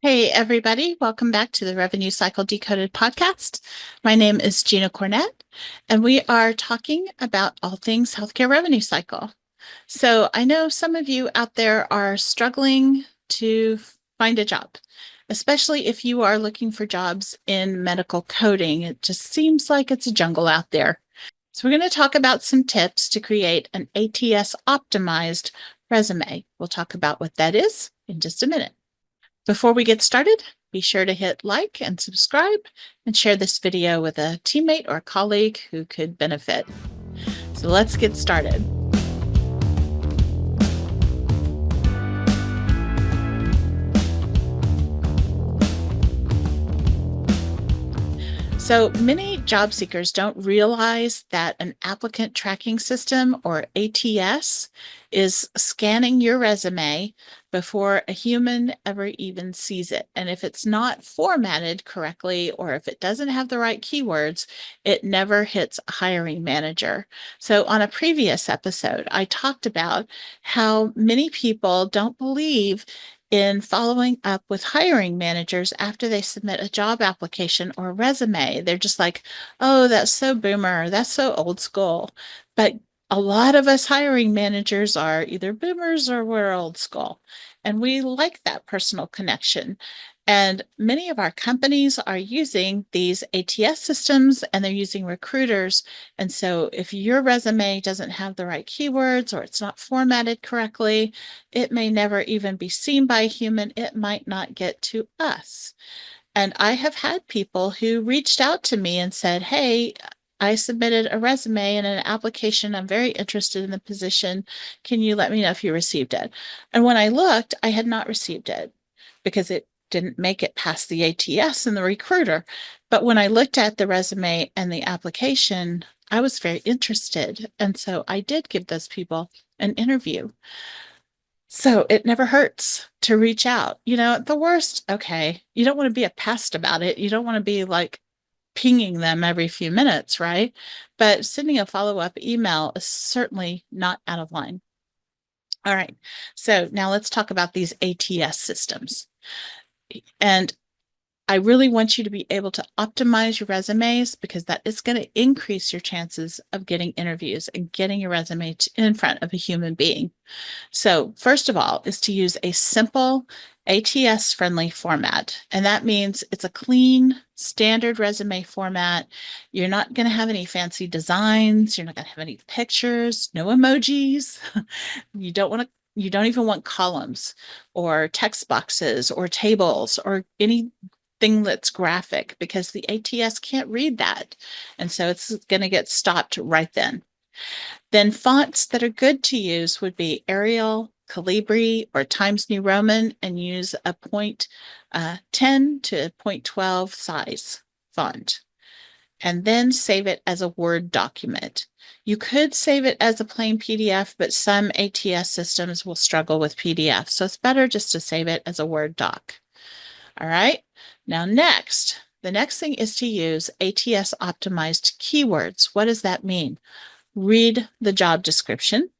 Hey, everybody. Welcome back to the Revenue Cycle Decoded podcast. My name is Gina Cornett, and we are talking about all things healthcare revenue cycle. So I know some of you out there are struggling to find a job, especially if you are looking for jobs in medical coding. It just seems like it's a jungle out there. So we're going to talk about some tips to create an ATS optimized resume. We'll talk about what that is in just a minute. Before we get started, be sure to hit like and subscribe and share this video with a teammate or a colleague who could benefit. So let's get started. So many job seekers don't realize that an applicant tracking system, or ATS, is scanning your resume before a human ever even sees it. And if it's not formatted correctly, or if it doesn't have the right keywords, it never hits a hiring manager. So on a previous episode, I talked about how many people don't believe in following up with hiring managers after they submit a job application or resume. They're just like, oh, that's so boomer, that's so old school. But a lot of us hiring managers are either boomers or we're old school, and we like that personal connection. And many of our companies are using these ATS systems, and they're using recruiters. And so if your resume doesn't have the right keywords or it's not formatted correctly, it may never even be seen by a human. It might not get to us. And I have had people who reached out to me and said, hey, I submitted a resume and an application. I'm very interested in the position. Can you let me know if you received it? And when I looked, I had not received it because it didn't make it past the ATS and the recruiter. But when I looked at the resume and the application, I was very interested. And so I did give those people an interview. So it never hurts to reach out. At the worst, okay, you don't want to be a pest about it. You don't want to be like pinging them every few minutes, right? But sending a follow-up email is certainly not out of line. All right. So now let's talk about these ATS systems. And I really want you to be able to optimize your resumes because that is going to increase your chances of getting interviews and getting your resume in front of a human being. So, first of all, is to use a simple ATS friendly format. And that means it's a clean, standard resume format. You're not going to have any fancy designs. You're not going to have any pictures, no emojis. You don't even want columns or text boxes or tables or anything that's graphic because the ATS can't read that. And so it's going to get stopped right then. Then fonts that are good to use would be Arial, Calibri, or Times New Roman, and use a point 10 to point 12 size font. And then save it as a Word document. You could save it as a plain PDF, but some ATS systems will struggle with PDF. So it's better just to save it as a Word doc. All right. Now, the next thing is to use ATS optimized keywords. What does that mean? Read the job description,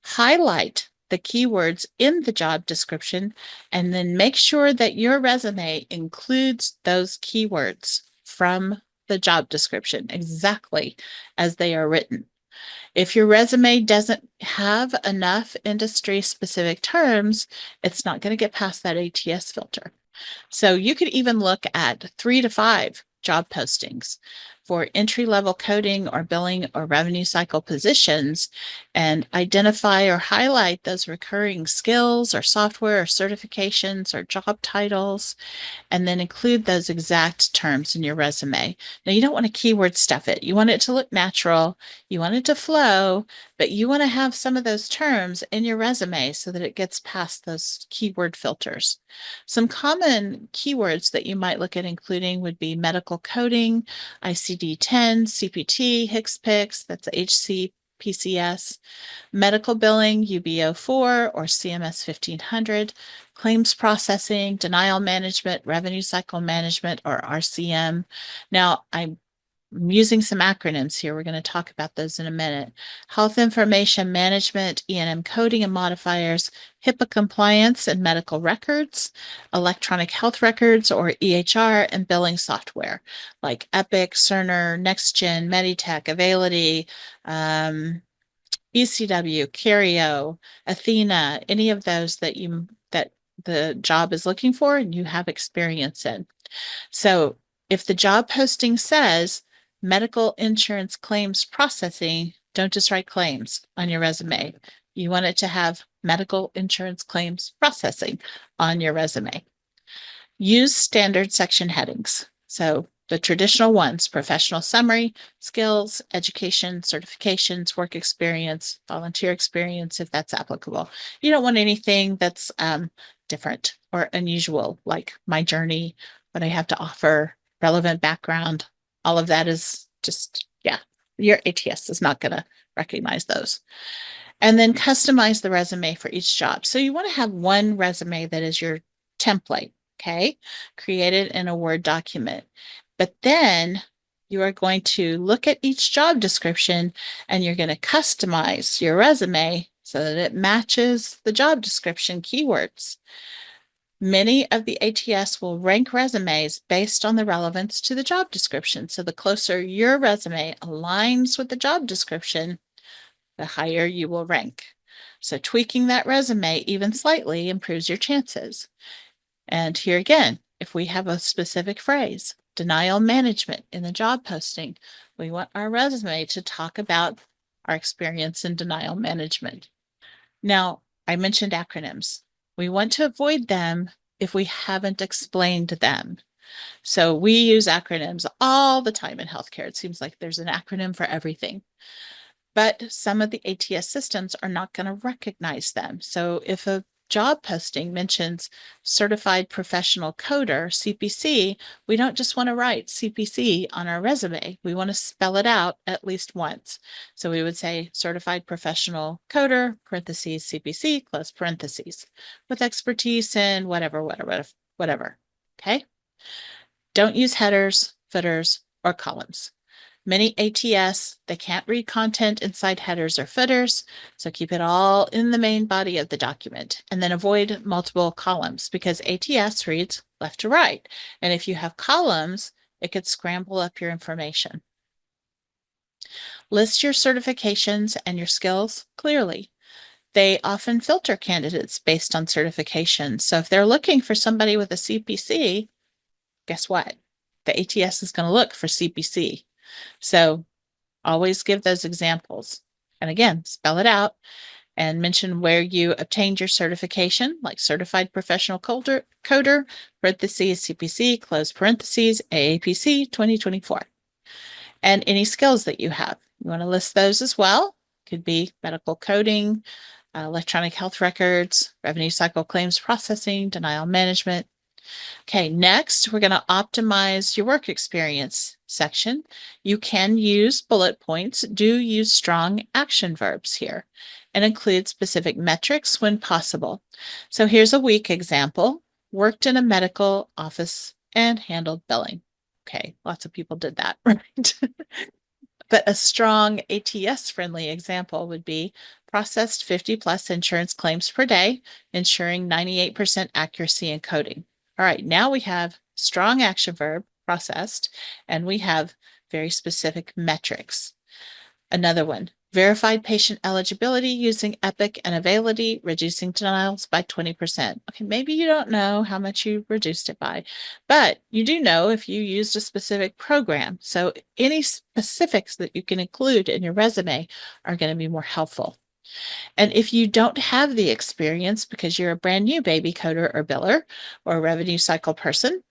highlight the keywords in the job description, and then make sure that your resume includes those keywords from the job description exactly as they are written. If your resume doesn't have enough industry specific terms, it's not going to get past that ATS filter. So you could even look at 3 to 5 job postings for entry-level coding or billing or revenue cycle positions and identify or highlight those recurring skills or software or certifications or job titles, and then include those exact terms in your resume. Now, you don't want to keyword stuff it. You want it to look natural. You want it to flow, but you want to have some of those terms in your resume so that it gets past those keyword filters. Some common keywords that you might look at including would be medical coding, ICD-10, CPT, HCPCS, that's HCPCS, medical billing, UB04 or CMS 1500, claims processing, denial management, revenue cycle management, or RCM. Now, I'm I'm using some acronyms here. We're going to talk about those in a minute. Health information management, E&M coding and modifiers, HIPAA compliance and medical records, electronic health records or EHR, and billing software like Epic, Cerner, NextGen, Meditech, Availity, ECW, Curio, Athena, any of those that the job is looking for and you have experience in. So if the job posting says medical insurance claims processing, don't just write claims on your resume. You want it to have medical insurance claims processing on your resume. Use standard section headings. So the traditional ones: professional summary, skills, education, certifications, work experience, volunteer experience, if that's applicable. You don't want anything that's different or unusual, like my journey, what I have to offer, relevant background. All of that is just, yeah, your ATS is not going to recognize those. And then customize the resume for each job. So you want to have one resume that is your template, okay, created in a Word document. But then you are going to look at each job description and you're going to customize your resume so that it matches the job description keywords. Many of the ATS will rank resumes based on the relevance to the job description. So the closer your resume aligns with the job description, the higher you will rank. So tweaking that resume even slightly improves your chances. And here again, if we have a specific phrase, denial management, in the job posting, we want our resume to talk about our experience in denial management. Now, I mentioned acronyms. We want to avoid them if we haven't explained them. So we use acronyms all the time in healthcare. It seems like there's an acronym for everything. But some of the ATS systems are not going to recognize them. So if a job posting mentions certified professional coder, CPC, we don't just want to write CPC on our resume. We want to spell it out at least once. So we would say certified professional coder, parentheses, CPC, close parentheses, with expertise in whatever. Okay. Don't use headers, footers, or columns. Many ATS, they can't read content inside headers or footers, so keep it all in the main body of the document, and then avoid multiple columns because ATS reads left to right. And if you have columns, it could scramble up your information. List your certifications and your skills clearly. They often filter candidates based on certification. So if they're looking for somebody with a CPC, guess what? The ATS is going to look for CPC. So always give those examples. And again, spell it out and mention where you obtained your certification, like certified professional coder, parentheses, CPC, close parentheses, AAPC 2024. And any skills that you have. You want to list those as well. Could be medical coding, electronic health records, revenue cycle claims processing, denial management. Okay, next, we're going to optimize your work experience section. You can use bullet points. Do use strong action verbs here and include specific metrics when possible. So here's a weak example. Worked in a medical office and handled billing. Okay, lots of people did that, right? But a strong ATS-friendly example would be processed 50 plus insurance claims per day, ensuring 98% accuracy in coding. All right, now we have strong action verb, processed, and we have very specific metrics. Another one, verified patient eligibility using Epic and Availity, reducing denials by 20%. Okay, maybe you don't know how much you reduced it by, but you do know if you used a specific program. So any specifics that you can include in your resume are going to be more helpful. And if you don't have the experience because you're a brand new baby coder or biller or revenue cycle person,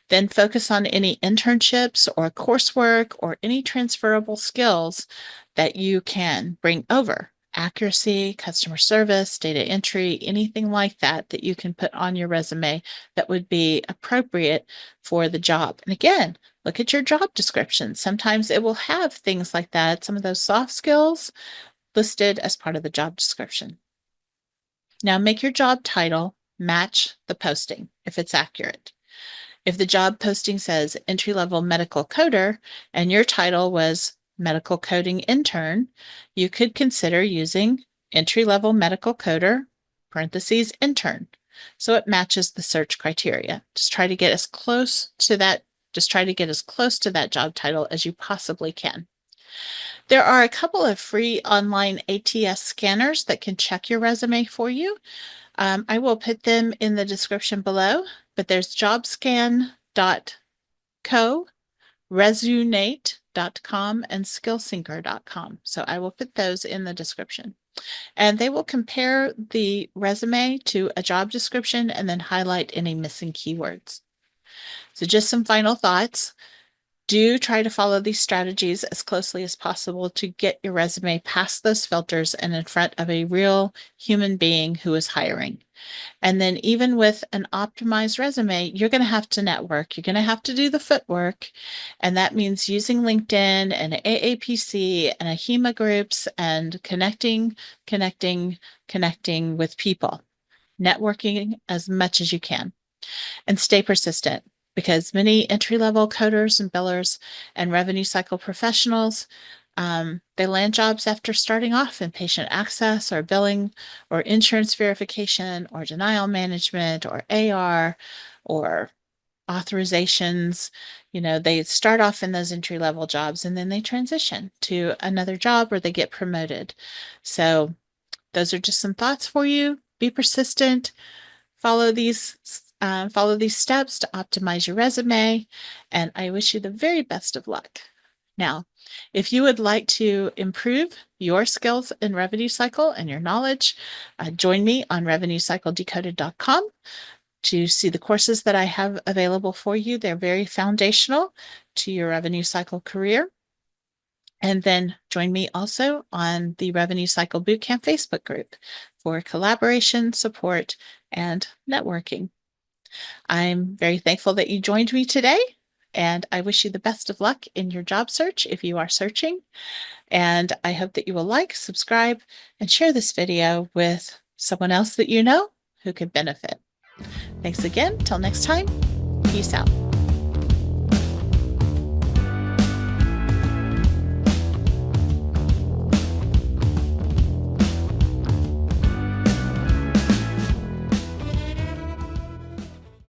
then focus on any internships or coursework or any transferable skills that you can bring over. Accuracy, customer service, data entry, anything like that that you can put on your resume that would be appropriate for the job. And again, look at your job description. Sometimes it will have things like that, some of those soft skills listed as part of the job description. Now make your job title match the posting if it's accurate. If the job posting says entry-level medical coder and your title was medical coding intern, you could consider using entry-level medical coder, parentheses, intern. So it matches the search criteria. Just try to get as close to that job title as you possibly can. There are a couple of free online ATS scanners that can check your resume for you. I will put them in the description below, but there's jobscan.co, resonate.com, and skillsyncer.com. So I will put those in the description. And they will compare the resume to a job description and then highlight any missing keywords. So just some final thoughts. Do try to follow these strategies as closely as possible to get your resume past those filters and in front of a real human being who is hiring. And then even with an optimized resume, you're going to have to network. You're going to have to do the footwork. And that means using LinkedIn and AAPC and AHIMA groups and connecting with people, networking as much as you can, and stay persistent, because many entry-level coders and billers and revenue cycle professionals, they land jobs after starting off in patient access or billing or insurance verification or denial management or AR or authorizations. They start off in those entry-level jobs and then they transition to another job or they get promoted. So those are just some thoughts for you. Be persistent. Follow these steps to optimize your resume, and I wish you the very best of luck. Now, if you would like to improve your skills in revenue cycle and your knowledge, join me on revenuecycledecoded.com to see the courses that I have available for you. They're very foundational to your revenue cycle career. And then join me also on the Revenue Cycle Bootcamp Facebook group for collaboration, support, and networking. I'm very thankful that you joined me today, and I wish you the best of luck in your job search if you are searching. And I hope that you will like, subscribe, and share this video with someone else that you know who could benefit. Thanks again. Till next time, peace out.